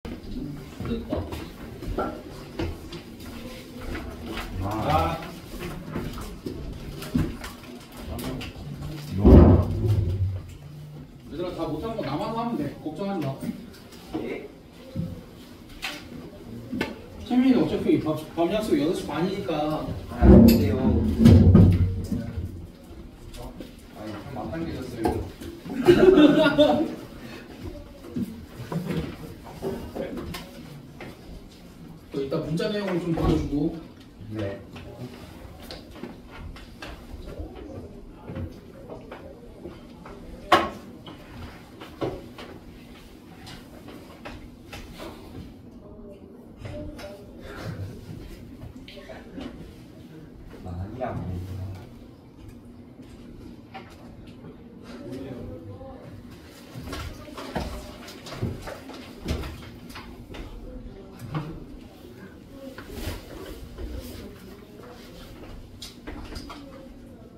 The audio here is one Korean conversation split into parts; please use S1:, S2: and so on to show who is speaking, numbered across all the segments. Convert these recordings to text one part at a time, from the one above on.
S1: 됐다.
S2: 얘들아 다 못한 거 나만 하면 돼. 걱정하지 마. 채민이는 어차피 밤 약속 6시 반이니까.
S1: 안 돼요. 아니, 안 당겨졌어요.
S2: 이따 문자 내용을 좀 보여주고.
S1: 네. 많이 안 보이구나.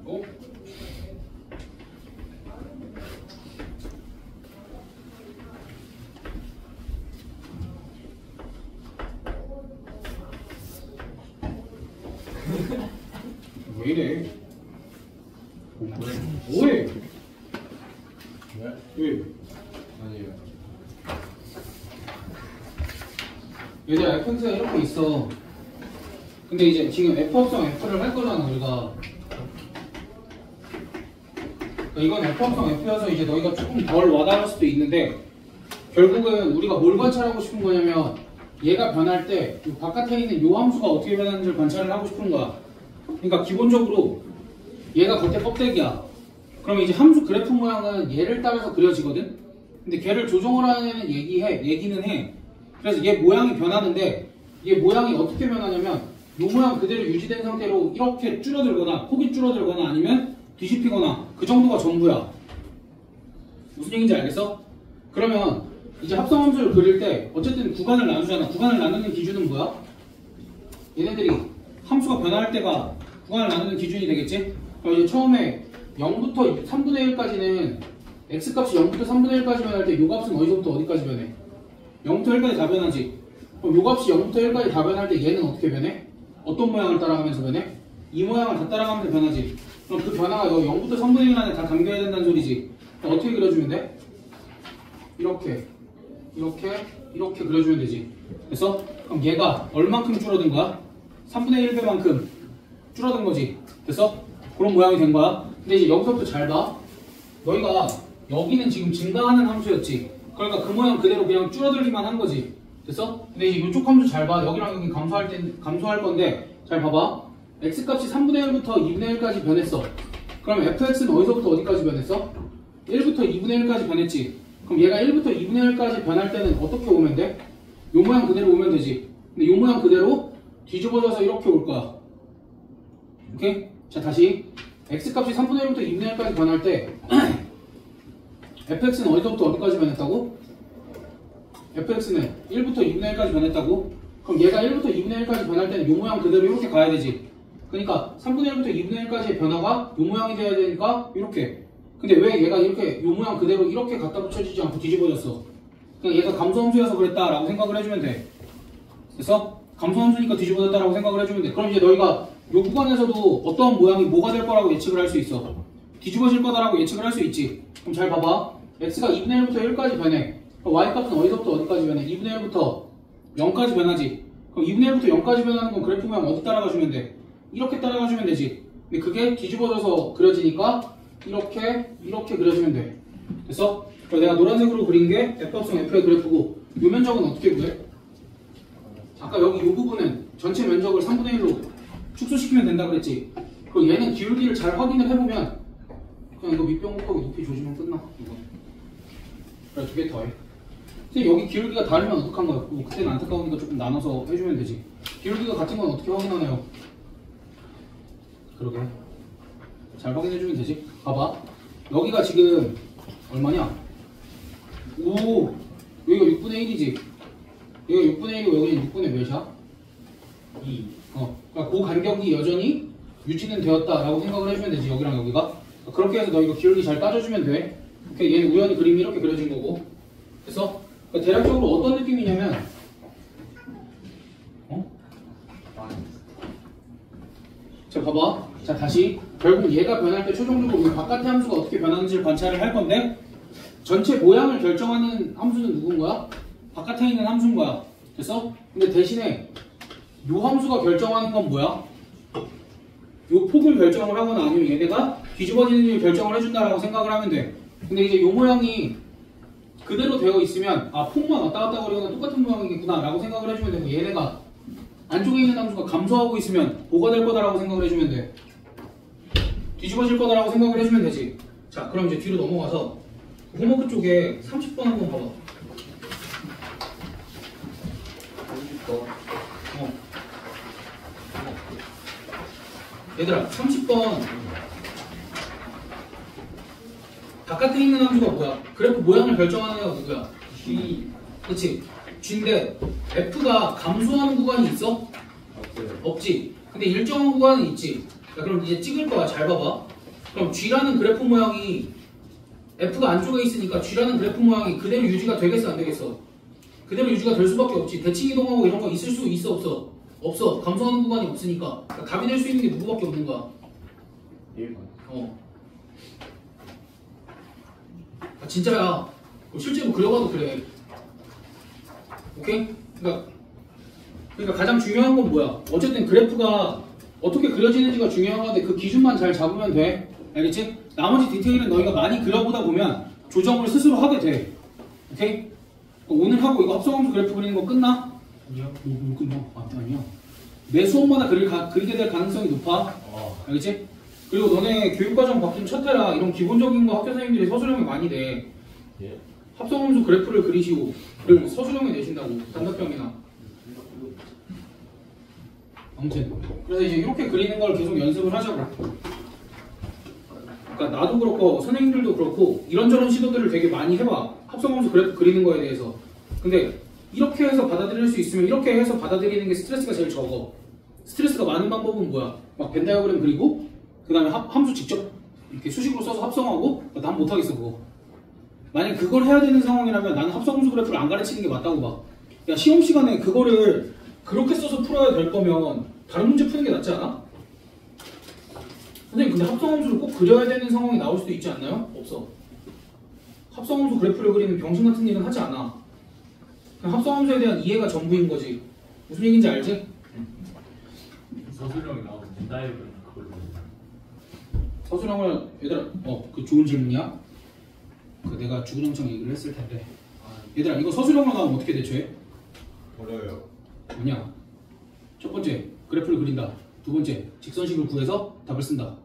S2: 어? 왜 이래? 뭐해? 왜?
S1: 아니에요.
S2: 얘들아 fx가 이렇게 있어. 근데 이제 지금 f 합성 f를 할 거잖아 우리가. 그러니까 이건 f 합성 f여서 이제 너희가 조금 덜 와닿을 수도 있는데 결국은 우리가 뭘 관찰하고 싶은 거냐면 얘가 변할 때 이 바깥에 있는 요 함수가 어떻게 변하는지를 관찰을 하고 싶은 거야. 그러니까 기본적으로 얘가 겉에 껍데기야. 그럼 이제 함수 그래프 모양은 얘를 따라서 그려지거든. 근데 걔를 조정을 하는 얘기는 해. 그래서 얘 모양이 변하는데 얘 모양이 어떻게 변하냐면 요 모양 그대로 유지된 상태로 이렇게 줄어들거나 폭이 줄어들거나 아니면 뒤집히거나 그 정도가 전부야. 무슨 얘기인지 알겠어? 그러면 이제 합성함수를 그릴 때 어쨌든 구간을 나누잖아. 구간을 나누는 기준은 뭐야? 얘네들이 함수가 변화할 때가 구간을 나누는 기준이 되겠지? 그럼 이제 처음에 0부터 3분의 1까지는 x값이 0부터 3분의 1까지 변할 때 요 값은 어디서부터 어디까지 변해? 0부터 1까지 다 변하지. 그럼 요 값이 0부터 1까지 다 변할 때 얘는 어떻게 변해? 어떤 모양을 따라가면서 변해? 이 모양을 다 따라가면서 변하지. 그럼 그 변화가 너 0부터 3분의 1 안에 다 담겨야 된다는 소리지. 그럼 어떻게 그려주면 돼? 이렇게 그려주면 되지. 됐어? 그럼 얘가 얼만큼 줄어든 거야? 3분의 1배만큼 줄어든 거지. 됐어? 그런 모양이 된 거야. 근데 이제 여기서부터 잘 봐. 너희가 여기는 지금 증가하는 함수였지. 그러니까 그 모양 그대로 그냥 줄어들기만 한 거지. 됐어? 근데 이제 이쪽 함수 잘 봐. 여기랑 여기 감소할 건데 잘 봐봐. x값이 3분의 1부터 2분의 1까지 변했어. 그럼 fx는 어디서부터 어디까지 변했어? 1부터 2분의 1까지 변했지. 그럼 얘가 1부터 2분의 1까지 변할 때는 어떻게 오면 돼? 요 모양 그대로 오면 되지. 근데 요 모양 그대로 뒤집어져서 이렇게 올 거야. 오케이? 자 다시 x값이 3분의 1부터 2분의 1까지 변할 때 fx는 어디서부터 어디까지 변했다고? fx는 1부터 2분의 1까지 변했다고? 그럼 얘가 1부터 2분의 1까지 변할 때는 요 모양 그대로 이렇게 가야 되지. 그러니까 3분의 1부터 2분의 1까지의 변화가 요 모양이 돼야 되니까 이렇게. 근데 왜 얘가 이렇게 요 모양 그대로 이렇게 갖다 붙여지지 않고 뒤집어졌어? 그냥 얘가 감소함수여서 그랬다라고 생각을 해주면 돼. 그래서 감소함수니까 뒤집어졌다라고 생각을 해주면 돼. 그럼 이제 너희가 요 구간에서도 어떤 모양이 뭐가 될 거라고 예측을 할 수 있어. 뒤집어질 거다라고 예측을 할 수 있지. 그럼 잘 봐봐. x가 2분의 1부터 1까지 변해. 그럼 y값은 어디서부터 어디까지 변해? 2분의 1부터 0까지 변하지. 그럼 2분의 1부터 0까지 변하는 건 그래프 모양 어디 따라가주면 돼? 이렇게 따라가주면 되지. 근데 그게 뒤집어져서 그려지니까 이렇게 그려주면 돼. 됐어? 그럼 내가 노란색으로 그린 게 F합성 F의 그래프고 요 면적은 어떻게 구해? 아까 여기 요 부분은 전체 면적을 3분의 1로 축소시키면 된다 그랬지. 그럼 얘는 기울기를 잘 확인을 해보면 그냥 이거 밑변 곱하기 높이 조지면 끝나. 이거. 그래 2개 더해. 근데 여기 기울기가 다르면 어떡한 거야? 뭐 그때는 안타까우니까 조금 나눠서 해주면 되지. 기울기가 같은 건 어떻게 확인하나요? 그러게. 잘 확인해주면 되지. 봐봐. 여기가 지금 얼마냐? 오, 여기가 6분의 1이지. 여기가 6분의 1이고 여기는 6분의 몇이야? 2. 그러니까 그 간격이 여전히 유지는 되었다라고 생각을 해주면 되지. 여기랑 여기가. 그렇게 해서 너 이거 기울기 잘 따져주면 돼. 오케이, 얘는 우연히 그림이 이렇게 그려진 거고. 그래서 그러니까 대략적으로 어떤 느낌이냐면 자 봐봐. 자 다시 결국 얘가 변할 때 최종적으로 우리 바깥의 함수가 어떻게 변하는지를 관찰을 할 건데 전체 모양을 결정하는 함수는 누군 거야? 바깥에 있는 함수인 거야. 됐어? 근데 대신에 요 함수가 결정하는 건 뭐야? 요 폭을 결정을 하거나 아니면 얘네가 뒤집어지는지를 결정을 해준다라고 생각을 하면 돼. 근데 이제 요 모양이 그대로 되어 있으면 아 폭만 왔다 갔다 거리거나 똑같은 모양이겠구나 라고 생각을 해주면 되고 얘네가 안쪽에 있는 함수가 감소하고 있으면 뭐가 될 거다라고 생각을 해주면 돼. 뒤집어질 거다라고 생각을 해주면 되지. 자 그럼 이제 뒤로 넘어가서 홈워크 쪽에 30번 한번 봐봐.
S1: 30번.
S2: 얘들아 30번 바깥에 있는 함수가 뭐야? 그래프 모양을 결정하는 애가 누구야? G. 그치? G인데 F가 감소하는 구간이 있어?
S1: 없어요.
S2: 없지. 근데 일정한 구간은 있지. 자, 그럼 이제 찍을 거야. 잘 봐봐. 그럼 G라는 그래프 모양이 F가 안쪽에 있으니까 G라는 그래프 모양이 그대로 유지가 되겠어? 안 되겠어? 그대로 유지가 될 수밖에 없지. 대칭 이동하고 이런 거 있을 수 있어? 없어? 없어. 감소하는 구간이 없으니까. 그러니까 답이 될 수 있는 게 누구밖에 없는 거야?
S1: 1번.
S2: 아, 진짜야. 실제로 그려봐도 그래. 오케이? 그러니까 가장 중요한 건 뭐야? 어쨌든 그래프가 어떻게 그려지는지가 중요한 건데 그 기준만 잘 잡으면 돼. 알겠지? 나머지 디테일은 너희가 많이 그려보다 보면 조정을 스스로 하게 돼. 오케이? 오늘 하고 이거 합성함수 그래프 그리는 거 끝나?
S3: 아니요.
S2: 뭐 끝나? 아니야. 매 수업마다 그리게 될 가능성이 높아. 알겠지? 그리고 너네 교육과정 바뀐 첫 해라 이런 기본적인 거 학교 선생님들이 서술형이 많이 돼.
S1: 예.
S2: 합성함수 그래프를 그리시고 그걸 서술형에 내신다고 단답형이나. 아무튼 그래서 이제 이렇게 그리는 걸 계속 연습을 하자고. 그러니까 나도 그렇고 선생님들도 그렇고 이런저런 시도들을 되게 많이 해봐. 합성함수 그래프 그리는 거에 대해서. 근데 이렇게 해서 받아들일 수 있으면 이렇게 해서 받아들이는 게 스트레스가 제일 적어. 스트레스가 많은 방법은 뭐야? 막 벤 다이어그램 그리고 그 다음에 함수 직접 이렇게 수식으로 써서 합성하고 난 못하겠어 그거. 만약 그걸 해야 되는 상황이라면 나는 합성함수 그래프를 안 가르치는 게 맞다고 봐. 야 시험 시간에 그거를 그렇게 써서 풀어야 될 거면 다른 문제 푸는 게 낫지 않아? 선생님 근데 합성함수를 꼭 그려야 되는 상황이 나올 수도 있지 않나요? 없어. 합성함수 그래프를 그리는 병신 같은 일은 하지 않아. 그냥 합성함수에 대한 이해가 전부인 거지. 무슨 얘기인지 알지?
S3: 서술형이 나오는 벤다이어그램 그걸로.
S2: 서술형을 얘들아 그 좋은 질문이야. 그 내가 주근영창 얘기를 했을 텐데 얘들아 이거 서술형으로 나오면 어떻게 대처해?
S1: 어려워요.
S2: 아니야. 첫 번째 그래프를 그린다. 두 번째 직선식을 구해서 답을 쓴다.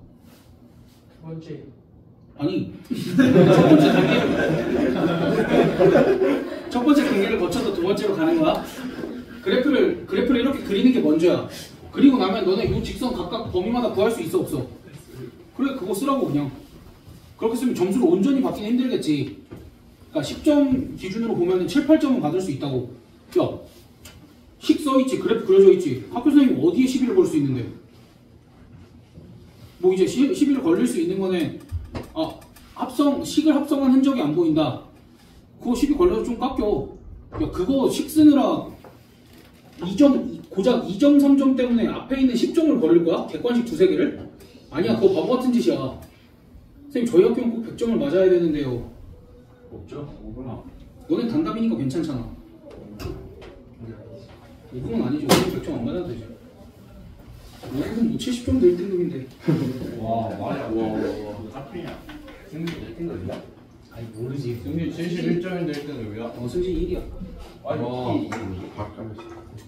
S3: 두 번째.
S2: 아니 첫 번째 단계 첫 번째 단계를 거쳐서 두 번째로 가는 거야. 그래프를 이렇게 그리는 게 먼저야. 그리고 나면 너네 이 직선 각각 범위마다 구할 수 있어 없어? 그래 그거 쓰라고 그냥. 그렇게 쓰면 점수를 온전히 받기는 힘들겠지. 그러니까 10점 기준으로 보면 7, 8점은 받을 수 있다고. 야, 식 써있지, 그래프 그려져 있지. 학교 선생님 어디에 시비를 걸 수 있는데? 뭐 이제 시비를 걸릴 수 있는 거는 식을 합성한 흔적이 안 보인다. 그거 시비 걸려서 좀 깎여. 야, 그거 식 쓰느라 2점, 고작 2점, 3점 때문에 앞에 있는 10점을 걸릴 거야? 객관식 두세 개를? 아니야, 그거 바보 같은 짓이야. 선생님, 저희 학교는 꼭 100점을 맞아야 되는데요.
S3: 없죠?
S1: 5분.
S2: 너넨 단답이니까 괜찮잖아. 5분은 아니죠. 100점 안 맞아도 되죠. 5분은 뭐 70점도 1등급인데.
S1: 와, 말이야. 와.
S3: 카프리냐?
S1: 승진 1등급이야?
S3: 아니 모르지.
S1: 승진 71점인데 1등급이야?
S2: 승진 1이야.
S1: 아니,
S3: 와.
S1: 이게 바꿔야지.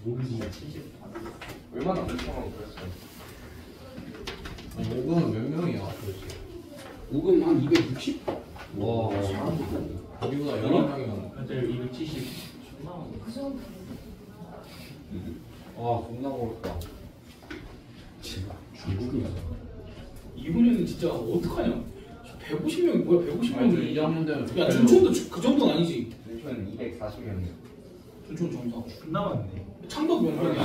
S3: 모르지. 70.
S1: 얼마나 불쌍하고 그랬어. 5분은 몇 명이야?
S2: 5금 한 260?
S1: 와, 우리보다 11명이면.
S3: 근데 270. 존나 많네.
S1: 와, 겁나 어렵다. 중국이야.
S2: 이분은 진짜 어떡하냐. 150명이 뭐야, 150명이.
S1: 2학년 되면.
S2: 야, 준초도 그 정도는 아니지.
S1: 준초는 240이었네.
S2: 준초는 정도.
S3: 존나 많네.
S2: 창덕 명분이야.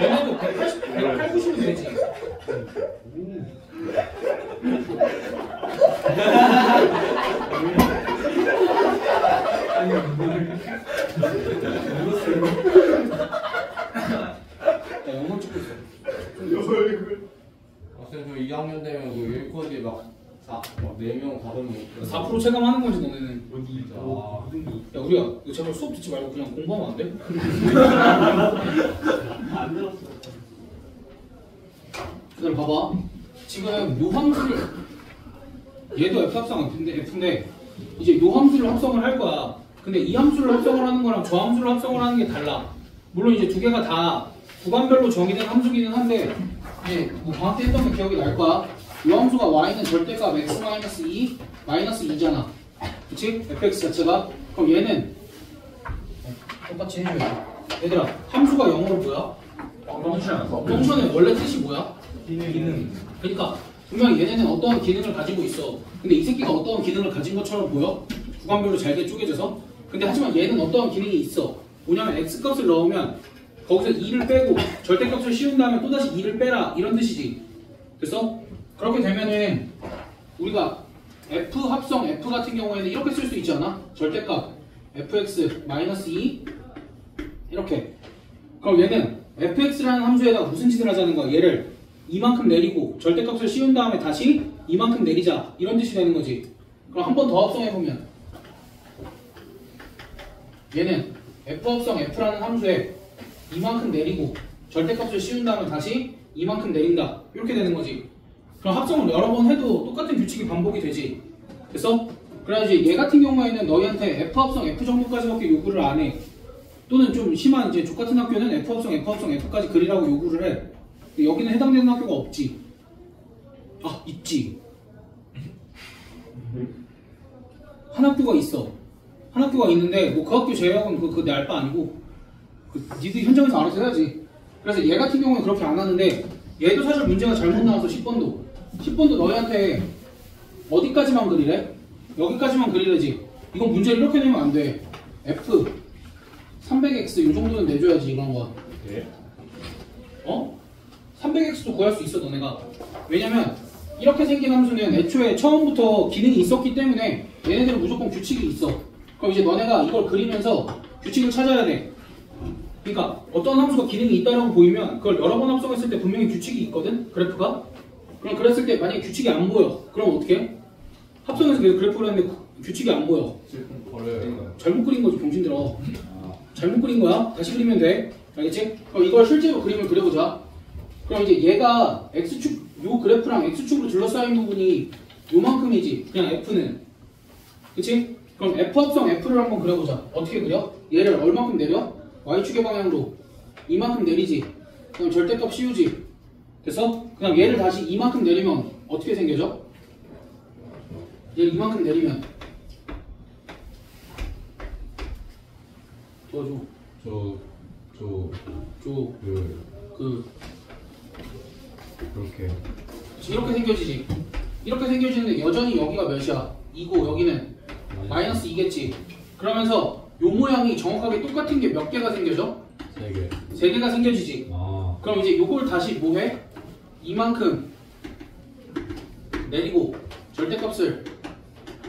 S2: 원하도 180, 180이면 되지. 나 영상 찍고 있어.
S1: 쌤, 저 2학년 되면 그 1코디 막 4명 다른
S2: 4% 체감하는 거지 너네는.
S3: 어디
S1: 아.
S2: 야 우리야, 너 제발 수업 듣지 말고 그냥 공부하면 안 돼?
S3: 안 들었어.
S2: 그다음 봐봐. 지금 요 함수를 얘도 f 합성 F인데 이제 요 함수를 합성을 할 거야. 근데 이 함수를 합성을 하는 거랑 저 함수를 합성을 하는 게 달라. 물론 이제 두 개가 다 구간별로 정의된 함수기는 한데 이제 뭐 방학 때 했던 게 기억이 날 거야. 요 함수가 y는 절대값 x-2 -2잖아. 그치? fx 자체가. 그럼 얘는 똑같이 해줘야지. 얘들아, 함수가 영어로 뭐야? 펑션의 원래 뜻이 뭐야?
S3: 기능.
S2: 그러니까 분명히 얘네는 어떠한 기능을 가지고 있어. 근데 이 새끼가 어떠한 기능을 가진 것처럼 보여? 구간별로 잘게 쪼개져서. 근데 하지만 얘는 어떠한 기능이 있어. 뭐냐면 x값을 넣으면 거기서 2를 빼고 절대값을 씌운 다음에 또다시 2를 빼라 이런 뜻이지. 됐어? 그렇게 되면은 우리가 f 합성 f 같은 경우에는 이렇게 쓸 수 있지 않아? 절대값 fx-2 이렇게. 그럼 얘는 fx라는 함수에다가 무슨 짓을 하자는 거야? 얘를 이만큼 내리고 절대값을 씌운 다음에 다시 이만큼 내리자 이런 뜻이 되는 거지. 그럼 한 번 더 합성해보면 얘는 f 합성 f라는 함수에 이만큼 내리고 절대값을 씌운 다음에 다시 이만큼 내린다 이렇게 되는 거지. 그럼 합성을 여러 번 해도 똑같은 규칙이 반복이 되지. 됐어? 그래야지 얘 같은 경우에는 너희한테 f 합성 f 정도까지밖에 요구를 안 해. 또는 좀 심한 이제 족 같은 학교는 f 합성 f까지 그리라고 요구를 해. 근데 여기는 해당되는 학교가 없지. 아, 있지. 한 학교가 있어. 한 학교가 있는데 뭐 그 학교 제외하고는 그거 내 알 바 아니고 니들 현장에서 알아서 해야지. 그래서 얘 같은 경우는 그렇게 안 하는데 얘도 사실 문제가 잘못 나와서 10번도 너희한테 어디까지만 그리래? 여기까지만 그리래지. 이건 문제를 이렇게 내면 안 돼. f 300x 이 정도는 내줘야지 이런 거.
S3: 네?
S2: 어? 300x도 구할 수 있어 너네가. 왜냐면 이렇게 생긴 함수는 애초에 처음부터 기능이 있었기 때문에 얘네들은 무조건 규칙이 있어. 그럼 이제 너네가 이걸 그리면서 규칙을 찾아야 돼. 그러니까 어떤 함수가 기능이 있다라고 보이면 그걸 여러 번 합성했을 때 분명히 규칙이 있거든? 그래프가? 그럼 그랬을 때 만약에 규칙이 안 보여. 그럼 어떻게 해? 합성해서 계속 그래프를 했는데 규칙이 안 보여.
S1: 버려요.
S2: 잘못 그린 거지 병신들아. 잘못 그린 거야. 다시 그리면 돼. 알겠지? 그럼 이걸 실제로 그림을 그려보자. 그럼 이제 얘가 x축, 요 그래프랑 x축으로 둘러싸인 부분이 요만큼이지. 그냥 f는. 그치? 그럼 f 합성 f를 한번 그려보자. 어떻게 그려? 얘를 얼마큼 내려? y축의 방향으로 이만큼 내리지. 그럼 절대값 씌우지. 됐어? 그냥 얘를 다시 이만큼 내리면 어떻게 생겨져? 얘를 이만큼 내리면 도와줘.
S1: 그렇게.
S2: 이렇게 생겨지지. 이렇게 생겨지는데 여전히 여기가 몇이야? 2고 여기는 마이너스 2겠지. 그러면서 요 모양이 정확하게 똑같은 게 몇 개가 생겨져?
S1: 3개.
S2: 3개가 생겨지지.
S1: 아.
S2: 그럼 이제 요걸 다시 뭐해? 이만큼 내리고 절대값을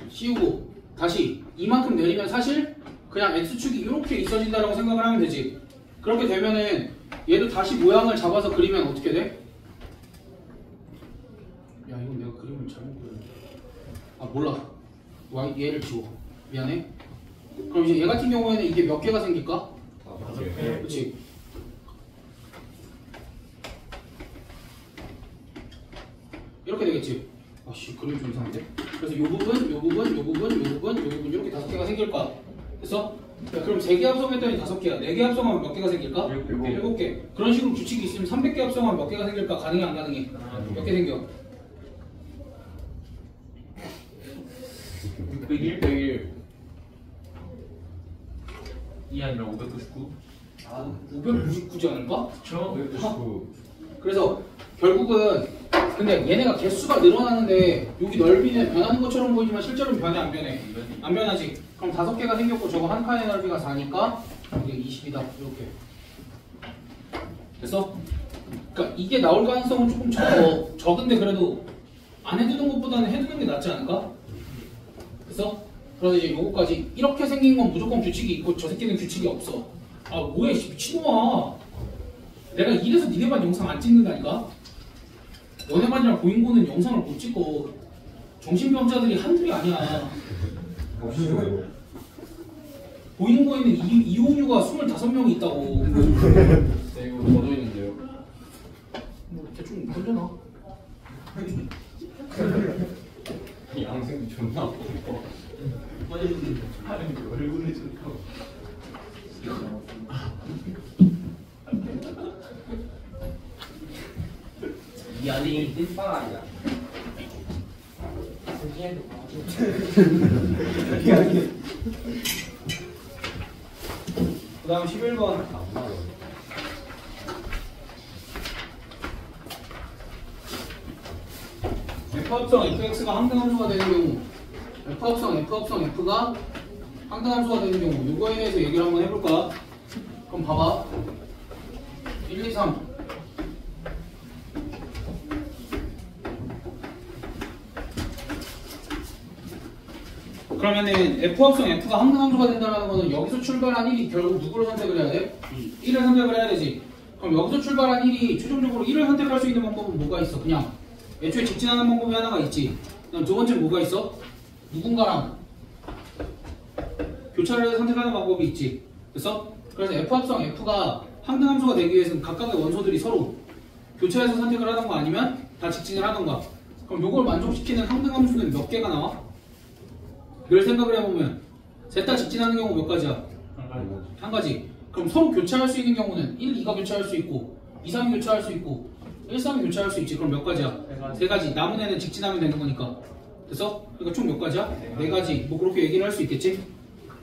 S2: 씌우고 다시 이만큼 내리면 사실 그냥 x축이 이렇게 있어진다라고 생각을 하면 되지. 그렇게 되면은 얘도 다시 모양을 잡아서 그리면 어떻게 돼? 야 이건 내가 그림을 잘못 그렸네. 아 몰라. 얘를 지워. 미안해. 그럼 이제 얘 같은 경우에는 이게 몇 개가 생길까?
S1: 5개.
S2: 그렇지. 이렇게 되겠지. 아씨 그림 좀 이상한데. 그래서 요 부분, 요 부분, 요 부분, 요 부분, 요 부분 이렇게 5개가 생길 거야. 됐어? 야, 그럼 3개 합성했더니 5개야. 4개 합성하면 몇 개가 생길까? 7개. 그런 식으로 규칙이 있으면 300개 합성하면 몇 개가 생길까? 가능해 안 가능해? 몇 개 생겨?
S1: 101.
S3: 2 아니라 599?
S2: 599지 않을까?
S3: 그쵸?
S1: 199.
S2: 그래서 결국은 근데 얘네가 개수가 늘어나는데 여기 넓이는 변하는 것처럼 보이지만 실제로는 변해 안 변해? 안 변하지. 그럼 5개가 생겼고 저거 한 칸의 넓이가 4니까 이게 20이다 이렇게. 됐어? 그러니까 이게 나올 가능성은 조금 적은데 그래도 안 해두는 것보다는 해두는 게 낫지 않을까? 됐어? 그래서 이제 요거까지 이렇게 생긴 건 무조건 규칙이 있고 저 새끼는 규칙이 없어. 아 뭐해 미친놈아. 내가 이래서 니네반 영상 안 찍는다니까? 너네반이랑 고인고는 영상을 못 찍고 정신병자들이 한둘이 아니야. 고인고에는 이혼유가 25명이 있다고.
S1: 네, 이거 젖어 있는데요.
S2: 뭐 대충 던져놔.
S1: 이 양생이 존나 아파.
S3: 얼굴이 좋고.
S1: 이 안에 이 찐빵 아니야.
S2: 그 다음 11번. F합성 fx가 항등함수가 되는 경우, F합성 f가 항등함수가 되는 경우, 이거에 대해서 얘기를 한번 해볼까? 그럼 봐봐. 1, 2, 3. 그러면은 F합성 f가 항등함수가 된다는 거는 여기서 출발한 1이 결국 누구를 선택을 해야 돼? 1을 선택을 해야 되지. 그럼 여기서 출발한 1이 최종적으로 1을 선택할 수 있는 방법은 뭐가 있어? 그냥 애초에 직진하는 방법이 하나가 있지. 그다음 두 번째는 뭐가 있어? 누군가랑 교차를 해서 선택하는 방법이 있지. 그래서 F합성 F가 항등함수가 되기 위해서는 각각의 원소들이 서로 교차해서 선택을 하던가 아니면 다 직진을 하던가. 그럼 요걸 만족시키는 항등함수는 몇 개가 나와? 이걸 생각을 해보면 셋 다 직진하는 경우 몇 가지야? 한 가지. 그럼 서로 교차할 수 있는 경우는 1, 2가 교차할 수 있고 2, 3이 교차할 수 있고 1, 3이 교차할 수 있지. 그럼 몇 가지야? 세 가지. 남은 애는 직진하면 되는 거니까. 됐어? 그러니까 총 몇 가지야? 네 가지. 뭐 그렇게 얘기를 할 수 있겠지?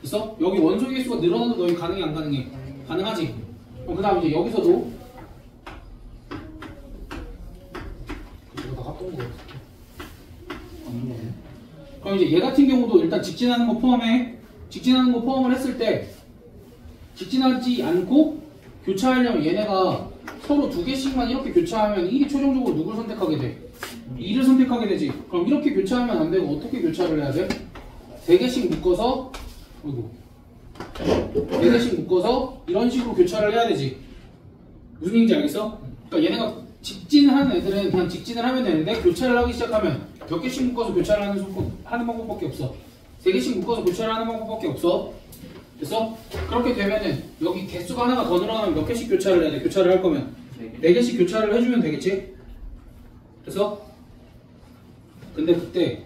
S2: 됐어? 여기 원소 개수가 늘어나도 너희 가능해 안 가능해? 가능하지. 그럼 그 다음 이제 여기서도 이거 다 합동 거 그럼 이제 얘 같은 경우도 일단 직진하는 거 포함해. 직진하는 거 포함을 했을 때 직진하지 않고 교차하려면 얘네가 서로 두 개씩만 이렇게 교차하면 1이 최종적으로 누굴 선택하게 돼? 2를 선택하게 되지. 그럼 이렇게 교차하면 안 되고 어떻게 교차를 해야 돼? 3개씩 묶어서 어이구 4개씩 묶어서 이런 식으로 교차를 해야 되지. 무슨 얘기인지 알겠어? 그러니까 얘네가 직진하는 애들은 그냥 직진을 하면 되는데 교차를 하기 시작하면 몇 개씩 묶어서 교차를 하는 방법밖에 없어. 3개씩 묶어서 교차를 하는 방법밖에 없어. 됐어? 그렇게 되면은 여기 개수가 하나가 더 늘어나면 몇 개씩 교차를 해야 돼? 교차를 할 거면 4개씩 교차를 해주면 되겠지? 그래서 근데 그때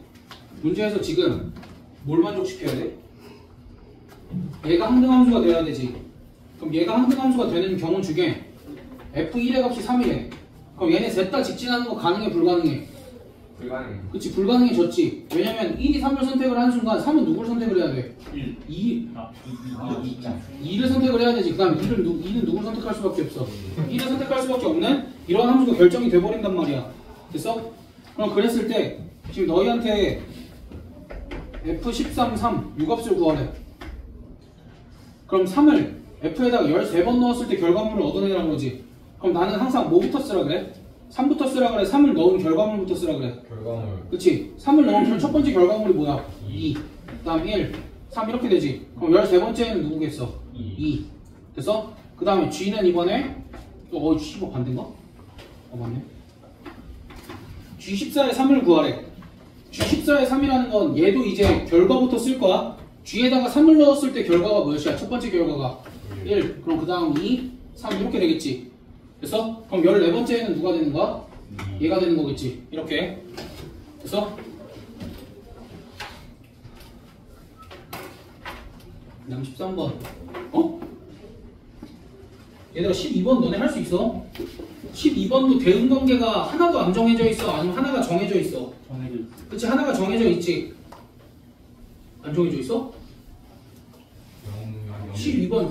S2: 문제에서 지금 뭘 만족시켜야 돼? 얘가 항등함수가 돼야 되지. 그럼 얘가 항등함수가 되는 경우 중에 F1의 값이 3이래. 그럼 얘네 셋 다 직진하는 거 가능해 불가능해?
S1: 불가능해.
S2: 그치 불가능해졌지. 왜냐면 1이 3을 선택을 하는 순간 3은 누구를 선택을 해야 돼? 2를 선택을 해야 되지. 그 다음에 2는 누구를 선택할 수밖에 없어? 1을 선택할 수밖에 없는 이런 함수가 결정이 돼버린단 말이야. 됐어? 그럼 그랬을 때 지금 너희한테 F13, 3 유값을 구하래. 그럼 3을 F에다가 13번 넣었을 때 결과물을 얻어내라는 거지. 그럼 나는 항상 뭐부터 쓰라 그래? 3부터 쓰라 그래? 3을 넣은 결과물부터 쓰라 그래?
S1: 결과물.
S2: 그치? 3을 넣은 첫 번째 결과물이 뭐야? 2. 그 다음 1, 3 이렇게 되지. 그럼 13번째는 누구겠어? 2. 됐어? 그 다음에 G는 이번에 씨발 반대인가? 맞네. G14의 3을 구하래. G14의 3이라는 건 얘도 이제 결과부터 쓸 거야. G에다가 3을 넣었을 때 결과가 몇이야? 첫 번째 결과가 1. 그럼 그 다음 2, 3 이렇게 되겠지. 됐어? 그럼 14번째는 누가 되는 거야? 얘가 되는 거겠지. 이렇게. 됐어? 그 다음 13번. 어? 얘들아 12번 너네 할 수 있어? 12번도 대응관계가 하나도 안 정해져 있어? 아니면 하나가 정해져 있어?
S3: 정해져 있어.
S2: 그치 하나가 정해져 있지. 안 정해져 있어? 12번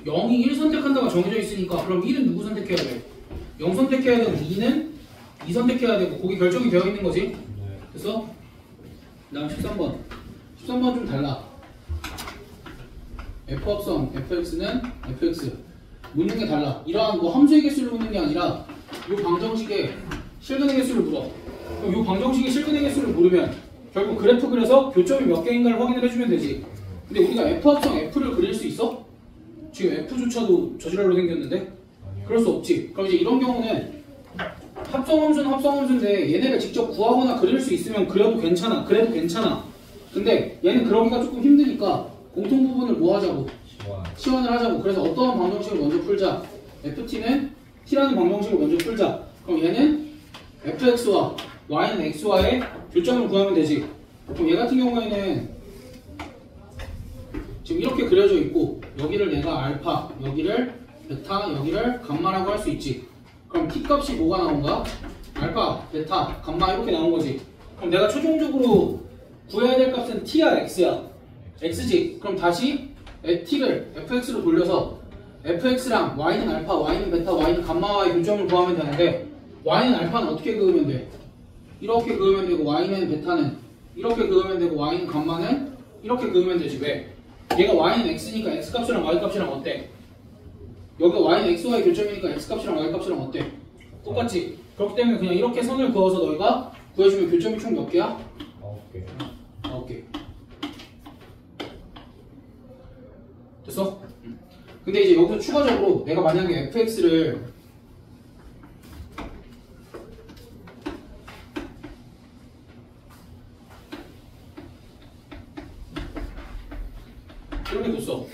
S2: 0이 1 선택한다가 정해져 있으니까 그럼 1은 누구 선택해야 돼? 0 선택해야 되고 2는 2 선택해야 되고 그게 결정이 되어 있는 거지? 됐어? 그 다음 13번 13번 좀 달라. F합성 fx는 fx 묻는 게 달라. 이러한 뭐 함수의 개수를 묻는 게 아니라 이 방정식의 실근의 개수를 물어. 그럼 이 방정식의 실근의 개수를 물으면 결국 그래프 그려서 교점이 몇 개인가를 확인을 해주면 되지. 근데 우리가 F 합성 F를 그릴 수 있어? 지금 F조차도 저지랄로 생겼는데? 그럴 수 없지. 그럼 이제 이런 경우는 합성함수는 합성함수인데 얘네를 직접 구하거나 그릴 수 있으면 그래도 괜찮아. 근데 얘는 그러기가 조금 힘드니까 공통 부분을 뭐 하자고? 치환을 하자고. 그래서 어떤 방정식을 먼저 풀자. FT는 T라는 방정식을 먼저 풀자. 그럼 얘는 fx와 y는 x와의 교점을 구하면 되지. 그럼 얘 같은 경우에는 지금 이렇게 그려져 있고 여기를 내가 알파, 여기를 베타, 여기를 감마라고 할 수 있지. 그럼 t 값이 뭐가 나온가? 알파, 베타, 감마 이렇게 나온 거지. 그럼 내가 최종적으로 구해야 될 값은 t야 x야? x지. 그럼 다시 t를 fx로 돌려서 fx랑 y는 알파, y는 베타, y는 감마와의 교점을 구하면 되는데 y는 알파는 어떻게 그으면 돼? 이렇게 그으면 되고 y는 베타는 이렇게 그으면 되고 y는 감마는 이렇게 그으면 되지. 왜? 얘가 y는 x니까 x값이랑 y값이랑 어때? 여기가 y는 x와의 교점이니까 x값이랑 y값이랑 어때? 똑같지? 그렇기 때문에 그냥 이렇게 선을 그어서 너희가 구해주면 교점이 총 몇 개야?
S1: 9개.
S2: 9개. 됐어? 근데 이제 여기서 추가적으로 내가 만약에 fx를 이렇게 뒀어.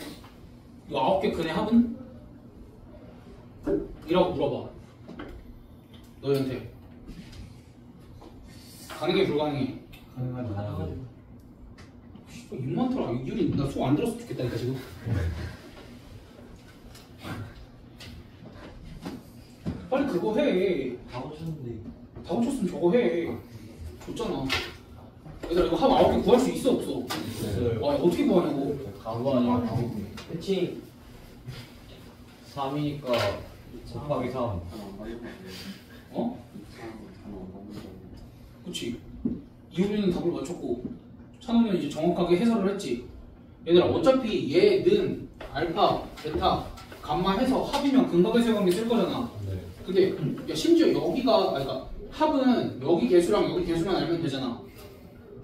S2: 이거 9개 근의 합은? 이라고 물어봐. 너희한테. 가능해 불가능해?
S3: 가능하죠.
S2: 입 많더라. 유리 나 속 안 들었으면 좋겠다니까 지금. 빨리 그거 해.
S3: 다 오셨는데.
S2: 다 고쳤으면 저거 해. 줬잖아. 얘들아 이거 합 9개 구할 수 있어 없어?
S1: 있어요.
S2: 아 어떻게 구하냐고.
S1: 가구 아니야 가구.
S3: 해칭
S1: 3이니까 곱하기 3.
S2: 어? 그치. 이효리는 답을 맞췄고 찬호는 이제 정확하게 해설을 했지. 얘들아 어차피 얘는 알파, 베타, 감마 해서 합이면 근각의 관계 쓸 거잖아.
S1: 네.
S2: 근데 야, 심지어 여기가 그러니까 합은 여기 개수랑 여기 개수만 알면 되잖아.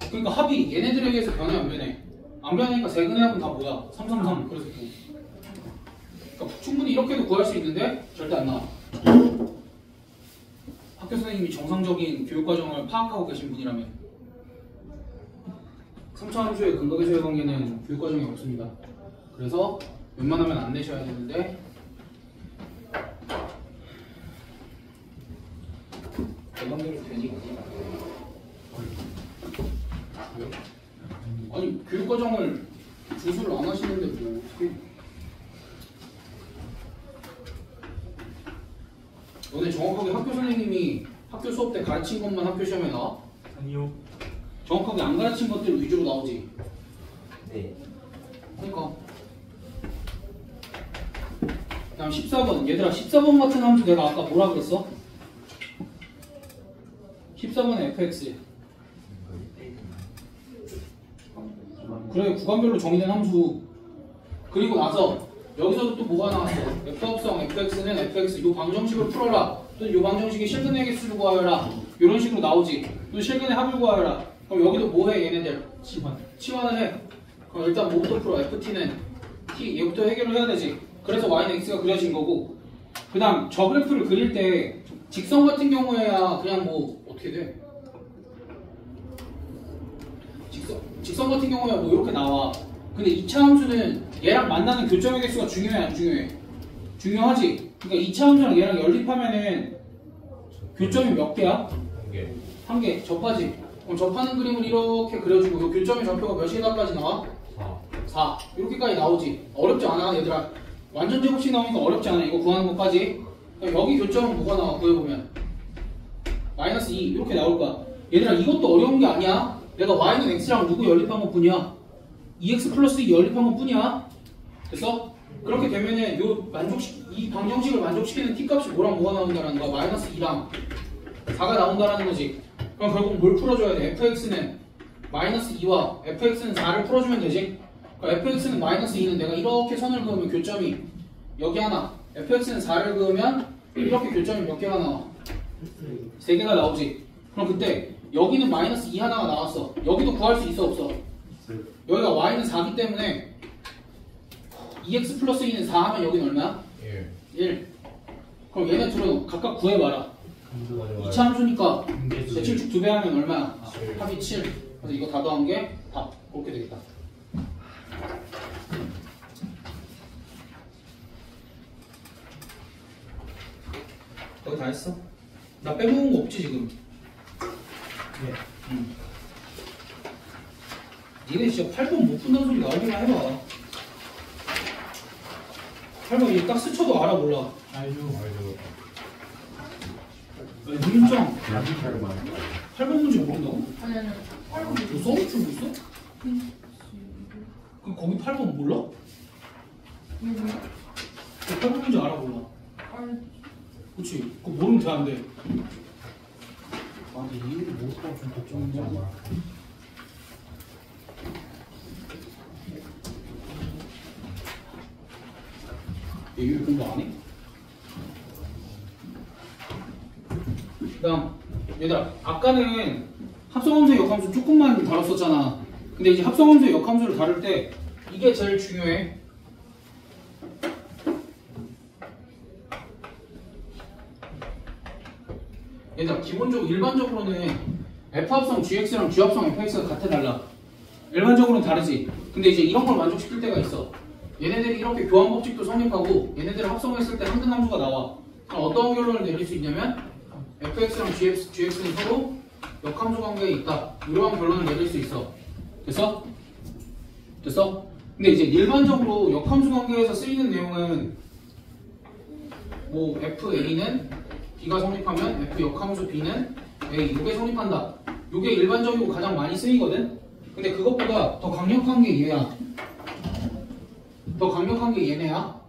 S2: 그러니까 합이 얘네들에 의해서 변해 안 변해? 안 변하니까 세근의 합은 다 뭐야? 333 그래서 9. 그러니까 충분히 이렇게도 구할 수 있는데 절대 안 나와. 학교 선생님이 정상적인 교육과정을 파악하고 계신 분이라면 3차 함수의 근각의수의 관계는 교육과정에 없습니다. 그래서 웬만하면 안 내셔야 되는데 대방대로 되니? 아니 교육과정을 준수를 안 하시는데 뭐 어떻게 너네 정확하게 학교 선생님이 학교 수업 때 가르친 것만 학교 시험에 나와?
S3: 아니요.
S2: 정확하게 안 가르친 것들 위주로 나오지.
S3: 네.
S2: 그러니까 다음 14번 얘들아 14번 같은 함수 내가 아까 뭐라 그랬어? 14번에 fx 그래 구간별로 정의된 함수. 그리고 나서 여기서도 또 뭐가 나왔어? f합성 fx는 fx 요 방정식을 풀어라. 또 요 방정식의 실근의 개수를 구하여라. 이런 식으로 나오지. 또 실근의 합을 구하여라. 그럼 여기도 뭐해 얘네들? 치환을 해. 그럼 일단 뭐부터 풀어? ft는 t 얘부터 해결을 해야 되지. 그래서 y는 x가 그려진 거고 그 다음 저 그래프를 그릴 때 직선 같은 경우에야 그냥 뭐 어떻게 돼? 직선 같은 경우에야 뭐 이렇게 나와. 근데 2차 함수는 얘랑 만나는 교점의 개수가 중요해 안 중요해? 중요하지. 그러니까 2차 함수랑 얘랑 연립하면은 교점이 몇 개야?
S1: 1개.
S2: 한 개. 접하지. 그럼 접하는 그림을 이렇게 그려주고 요 교점의 좌표가 몇 시다까지 나와? 4. 이렇게까지 나오지. 어렵지 않아 얘들아. 완전 제곱식 나오니까 어렵지 않아. 이거 구하는 것까지. 여기 교점은 뭐가 나와? 구해보면 마이너스 2 이렇게 나올 거야. 얘들아 이것도 어려운 게 아니야. 내가 y는 x랑 누구 연립한 것 뿐이야. 2x 플러스 2 연립한 것 뿐이야. 됐어? 그렇게 되면은 이 방정식을 만족시키는 t 값이 뭐랑 뭐가 나온다라는 거야. 마이너스 2랑 4가 나온다라는 거지. 그럼 결국 뭘 풀어줘야 돼? fx는 마이너스 2와 fx는 4를 풀어주면 되지. 그러니까 fx는 마이너스 2는 내가 이렇게 선을 그으면 교점이 여기 하나, fx는 4를 그으면 이렇게 교점이 몇 개가 나와? 3개가 나오지. 그럼 그때 여기는 마이너스 2 하나가 나왔어. 여기도 구할 수 있어 없어? 여기가 y는 4기 때문에 2x 플러스 2는 4 하면 여기는 얼마야? 1. 그럼 얘네 둘은 각각 구해봐라. 2차 함수니까 대칭축 2배 하면 얼마야? 합이 7. 그래서 이거 다 더한 게 답. 그렇게 되겠다. 거의 다 했어? 나 빼먹은 거 없지 지금?
S3: 네.
S2: 니네 진짜 8번 못 푼다는 소리 나오기만 해봐. 8번 이거 딱 스쳐도 알아 몰라.
S3: 알죠.
S2: 문장
S1: 야기차를 말
S2: 8번 문제 모른다고?
S4: 아니 아니.
S2: 너 써볼 줄 있어? 그 거기 8번 몰라?
S4: 이거 뭐야?
S2: 그 8번 문제 알아 몰라?
S4: 아니.
S2: 그치? 그거 모르면 돼 안 돼? 아 근데 이유를 모르겠다고 좀 걱정인데. 이유 공부 안 해? 그다음 얘들아 아까는 합성함수의 역함수 조금만 다뤘었잖아. 근데 이제 합성함수의 역함수를 다룰 때 이게 제일 중요해. 얘들아 기본적으로 일반적으로는 F합성 GX랑 G합성 FX가 같아 달라. 일반적으로는 다르지. 근데 이제 이런 걸 만족시킬 때가 있어. 얘네들이 이렇게 교환 법칙도 성립하고 얘네들을 합성했을 때 한근 함수가 나와. 그럼 어떤 결론을 내릴 수 있냐면 fx랑 gx는 서로 역함수 관계에 있다. 이러한 결론을 내릴 수 있어. 됐어? 됐어? 근데 이제 일반적으로 역함수 관계에서 쓰이는 내용은 뭐 fa는 b가 성립하면 f 역함수 b는 a 이게 성립한다. 이게 일반적이고 가장 많이 쓰이거든. 근데 그것보다 더 강력한 게 얘야. 더 강력한 게 얘네야.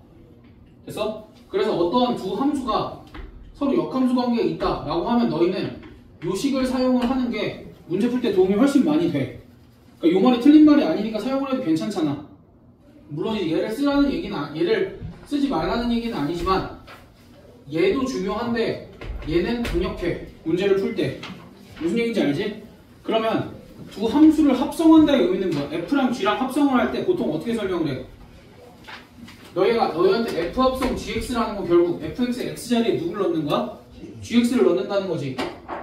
S2: 됐어? 그래서 어떠한 두 함수가 서로 역함수 관계에 있다 라고 하면 너희는 요 식을 사용을 하는 게 문제 풀 때 도움이 훨씬 많이 돼. 그러니까 요 말이 틀린 말이 아니니까 사용을 해도 괜찮잖아. 물론 이제 얘를 쓰라는 얘기는 얘를 쓰지 말라는 얘기는 아니지만 얘도 중요한데 얘는 강력해. 문제를 풀 때. 무슨 얘기인지 알지? 그러면 두 함수를 합성한다의 의미는 뭐야? F랑 G랑 합성을 할 때 보통 어떻게 설명을 해? 너희한테 F합성 GX라는 건 결국 FX X자리에 누구를 넣는 거야? GX를 넣는다는 거지.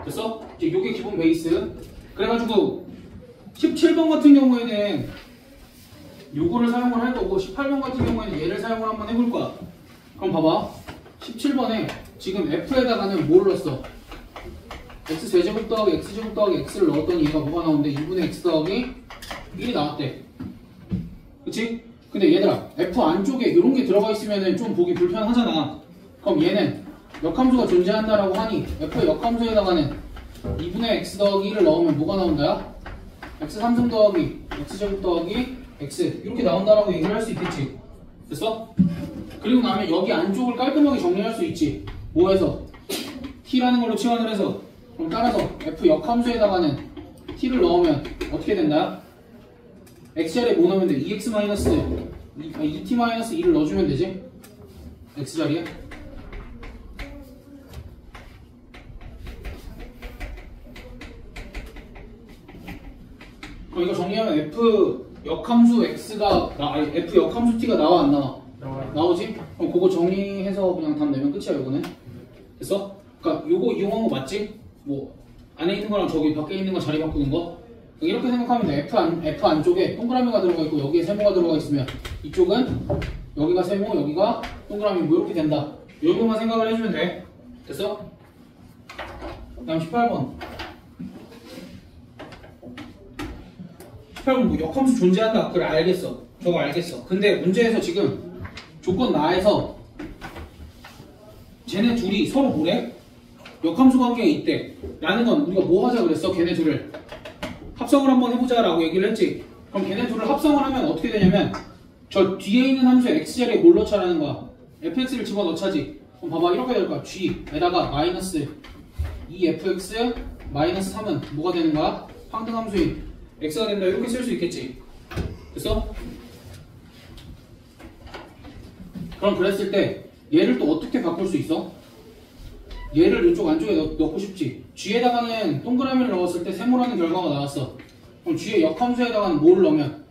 S2: 됐어? 이제 요게 기본 베이스. 그래가지고 17번 같은 경우에는 요거를 사용을 할 거고 18번 같은 경우에는 얘를 사용을 한번 해볼 거야. 그럼 봐봐. 17번에 지금 F에다가는 뭘 넣었어? X제곱 더하기 X제곱 더하기 X를 넣었더니 얘가 뭐가 나오는데 2분의 X 더하기 1이 나왔대. 그치? 근데 얘들아 F 안쪽에 이런 게 들어가 있으면 좀 보기 불편하잖아. 그럼 얘는 역함수가 존재한다라고 하니 F의 역함수에다가는 2분의 X 더하기 1을 넣으면 뭐가 나온다야? X 3승 더하기 X제곱 더하기 X 이렇게 나온다라고 얘기를 할 수 있겠지. 됐어? 그리고 나면 여기 안쪽을 깔끔하게 정리할 수 있지. 뭐해서? T라는 걸로 치환을 해서 그럼 따라서 F 역함수에다가는 T를 넣으면 어떻게 된다? X자리에 뭐 넣으면 돼? 2X 마이너스 2T 마이너스 2를 넣어주면 되지? X자리에 그럼 이거 정리하면 F 역함수 X가 F 역함수 T가 나와 안 나와? 나오지? 그럼 그거 정리해서 그냥 답 내면 끝이야 요거는. 됐어? 그러니까 요거 이용한 거 맞지? 뭐 안에 있는 거랑 저기 밖에 있는 거 자리 바꾸는 거 이렇게 생각하면 돼. F 안쪽에 동그라미가 들어가 있고 여기에 세모가 들어가 있으면 이쪽은 여기가 세모 여기가 동그라미 뭐 이렇게 된다. 이 정도만 생각을 해주면 돼. 됐어? 그 다음 18번 18번 뭐 역함수 존재한다. 그래 알겠어. 저거 알겠어. 근데 문제에서 지금 조건 나에서 쟤네 둘이 서로 뭐래? 역함수 관계에 있대 라는 건 우리가 뭐 하자 그랬어? 걔네 둘을 합성을 한번 해보자 라고 얘기를 했지. 그럼 걔네 둘을 합성을 하면 어떻게 되냐면 저 뒤에 있는 함수의 x자리에 뭘 넣자라는 거야? fx를 집어넣자지. 그럼 봐봐 이렇게 될 거야. g에다가 마이너스 2fx 마이너스 3은 뭐가 되는 거야? 황등함수인 x가 된다. 이렇게 쓸 수 있겠지. 됐어? 그럼 그랬을 때 얘를 또 어떻게 바꿀 수 있어? 얘를 이쪽 안쪽에 넣고 싶지. G에다가는 동그라미를 넣었을 때 세모라는 결과가 나왔어. 그럼 G의 역함수에다가는 뭐를 넣으면?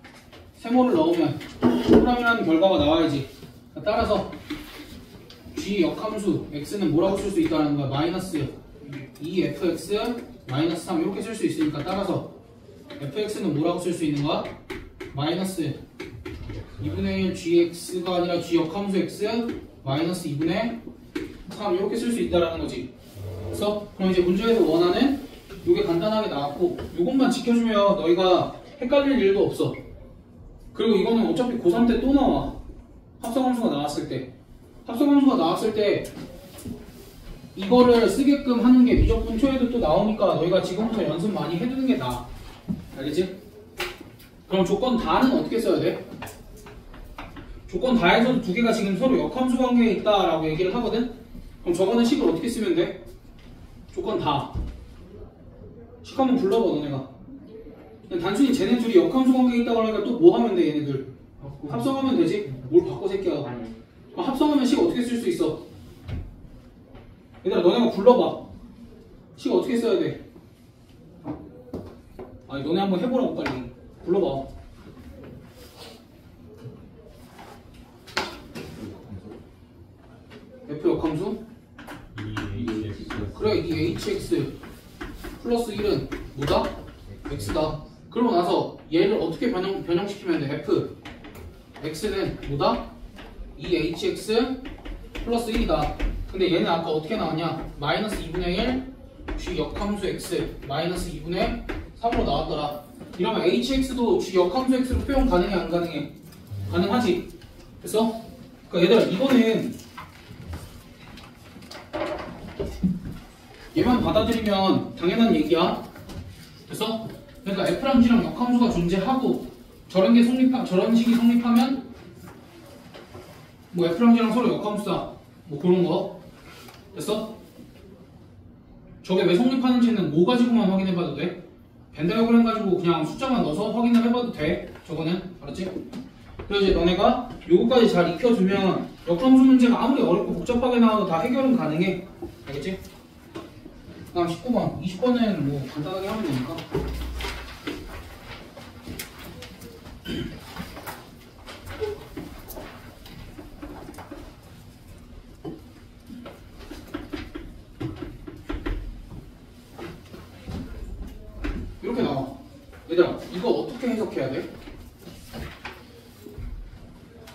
S2: 세모를 넣으면 동그라미라는 결과가 나와야지. 따라서 G 역함수 x는 뭐라고 쓸 수 있다는 거야? 마이너스 2fx 마이너스 3 이렇게 쓸 수 있으니까 따라서 fx는 뭐라고 쓸 수 있는 거야? 마이너스 2분의 1 gx가 아니라 g 역함수 x 마이너스 2분의 3 이렇게 쓸 수 있다라는 거지. 그래서 그럼 이제 문제에서 원하는 이게 간단하게 나왔고 이것만 지켜주면 너희가 헷갈릴 일도 없어. 그리고 이거는 어차피 고3 때 또 나와. 합성함수가 나왔을 때. 합성함수가 나왔을 때 이거를 쓰게끔 하는 게 미적 분초에도 또 나오니까 너희가 지금부터 연습 많이 해두는 게 나아. 알겠지? 그럼 조건 다는 어떻게 써야 돼? 조건 다에서도 두 개가 지금 서로 역함수 관계에 있다라고 얘기를 하거든? 그럼 저거는 식을 어떻게 쓰면 돼? 조건 다. 식 한번 불러봐 너네가. 그냥 단순히 쟤네 둘이 역함수 관계에 있다고 하니까 또 뭐 하면 돼 얘네들? 합성하면 되지? 뭘 바꿔 새끼야. 그럼 합성하면 식 어떻게 쓸 수 있어? 얘들아 너네가 불러봐. 식 어떻게 써야 돼? 아니 너네 한번 해보라고 빨리. 불러봐. F 역함수? 그래 이 hx 플러스 1은 뭐다? x다. 그러고 나서 얘를 어떻게 변형시키면 돼? f x는 뭐다? 2hx 플러스 1이다. 근데 얘는 아까 어떻게 나왔냐? 마이너스 2분의 1 g 역함수 x 마이너스 2분의 3으로 나왔더라. 이러면 hx도 g 역함수 x로 표현 가능해 안 가능해? 가능하지. 됐어? 그러니까 얘들아 이거는 얘만 받아들이면 당연한 얘기야. 됐어? 그러니까 f랑 g랑 역함수가 존재하고 저런 식이 성립하면 뭐 f랑 g랑 서로 역함수다. 뭐 그런 거. 됐어? 저게 왜 성립하는지는 뭐 가지고만 확인해봐도 돼. 벤다이어그램 가지고 그냥 숫자만 넣어서 확인을 해봐도 돼. 저거는. 알았지? 그래서 이제 너네가 요거까지 잘 익혀두면 역함수 문제가 아무리 어렵고 복잡하게 나와도 다 해결은 가능해. 알겠지? 다음 19번. 20번은 뭐 간단하게 하면 되니까. 이렇게 나와. 얘들아 이거 어떻게 해석해야 돼?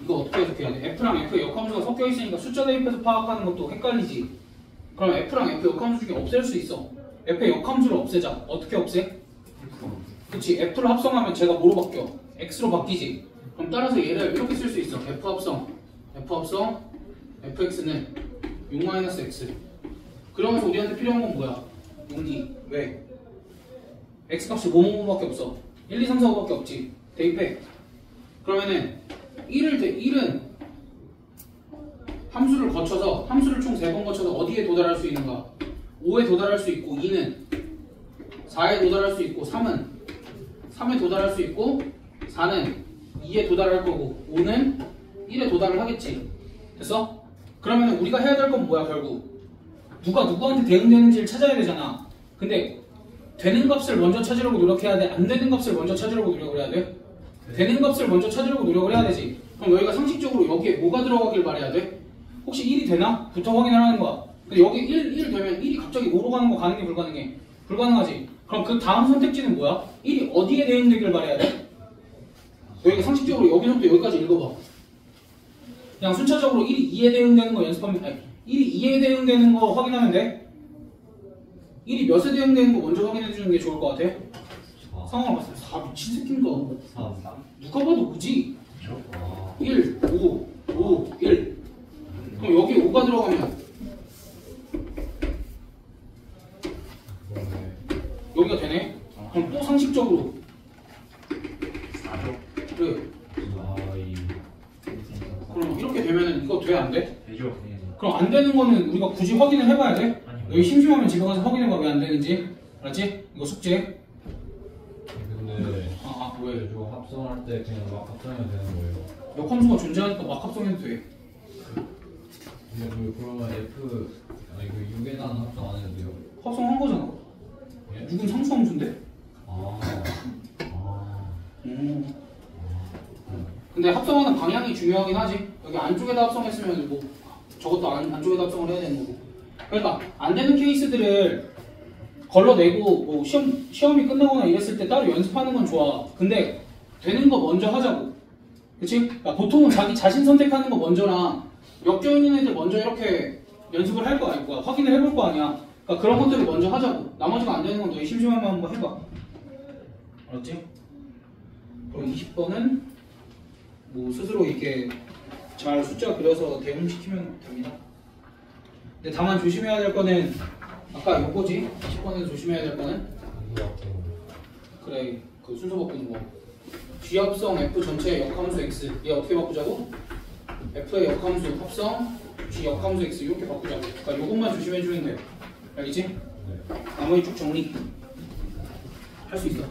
S2: 이거 어떻게 해석해야 돼? F랑 F의 역함수가 섞여 있으니까 숫자 대입해서 파악하는 것도 헷갈리지. 그럼 F랑 F 역함수 중에 없앨 수 있어. F의 역함수를 없애자. 어떻게 없애? 그치. F를 합성하면 쟤가 뭐로 바뀌어? X로 바뀌지. 그럼 따라서 얘를 이렇게 쓸 수 있어. F 합성 Fx는 6-X. 그러면서 우리한테 필요한 건 뭐야? 용기. 왜? X값이 뭐뭐뭐밖에 없어. 1, 2, 3, 4, 5밖에 없지. 대입해. 그러면은 1은 함수를 거쳐서 함수를 총 3번 거쳐서 어디에 도달할 수 있는가? 5에 도달할 수 있고 2는 4에 도달할 수 있고 3은 3에 도달할 수 있고 4는 2에 도달할 거고 5는 1에 도달을 하겠지. 됐어? 그러면 우리가 해야 될 건 뭐야 결국? 누가 누구한테 대응되는지를 찾아야 되잖아. 근데 되는 값을 먼저 찾으려고 노력해야 돼? 안 되는 값을 먼저 찾으려고 노력을 해야 돼? 되는 값을 먼저 찾으려고 노력을 해야 되지. 그럼 여기가 상식적으로 여기에 뭐가 들어가길 바라야 돼? 혹시 1이 되나? 부터 확인을 하는 거야. 근데 여기 1 되면 1이 갑자기 5로 가는 거 가능해? 불가능해? 불가능하지. 그럼 그 다음 선택지는 뭐야? 1이 어디에 대응되길 바라야 돼? 여기가 상식적으로 여기서부터 여기까지 읽어봐. 그냥 순차적으로 1이 2에 대응되는 거 연습하면, 아니 1이 2에 대응되는 거 확인하면 돼? 1이 몇에 대응되는 거 먼저 확인해 주는 게 좋을 것 같아? 상황을 봤을 때 4 미친 새끼인가? 누가 봐도 5지? 1, 5, 1. 그럼 여기 5가 들어가면 여기가 되네? 그럼 또 상식적으로 그래. 그럼 이렇게 되면은 이거 돼? 안 돼?
S3: 되죠.
S2: 그럼 안 되는 거는 우리가 굳이 확인을 해봐야 돼? 여기 심심하면 집에 가서 확인해봐. 왜 안 되는지. 알았지? 이거 숙제.
S1: 근데
S2: 왜?
S1: 저 합성할 때 그냥 막 합성해도 되는 거예요?
S2: 역함수가 존재하니까 막 합성해도 돼.
S1: 그러면 F 이거 6에다는 합성 안 해도 돼요?
S2: 합성한 거잖아.
S1: 예?
S2: 6은 상수함수인데?
S1: 아.
S2: 근데 합성하는 방향이 중요하긴 하지. 여기 안쪽에다 합성했으면 뭐 저것도 안쪽에다 합성을 해야 되는 거고. 그러니까 안 되는 케이스들을 걸러내고 뭐 시험이 끝나거나 이랬을 때 따로 연습하는 건 좋아. 근데 되는 거 먼저 하자고. 그치? 그러니까 보통은 자기 자신 선택하는 거 먼저랑 역조 있는 애들 먼저 이렇게 연습을 할 거 아닐 거야. 확인을 해볼 거 아니야. 그러니까 그런 것들을 먼저 하자고. 나머지가 안 되는 건 너희 심심하면 한번 해봐. 알았지? 그럼 20번은 뭐 스스로 이렇게 잘 숫자 그려서 대응시키면 됩니다. 근데 다만 조심해야 될 거는 아까 요거지. 20번에서 조심해야 될 거는 그래 그 순서 바꾸는 거. G합성 F 전체의 역함수 X 얘 어떻게 바꾸자고? F의 역함수 합성 G 역함수 X 이렇게 바꾸자고. 그러니까 요것만 조심해주면 돼. 알겠지?
S1: 네.
S2: 나머지 쭉 정리 할 수 있어.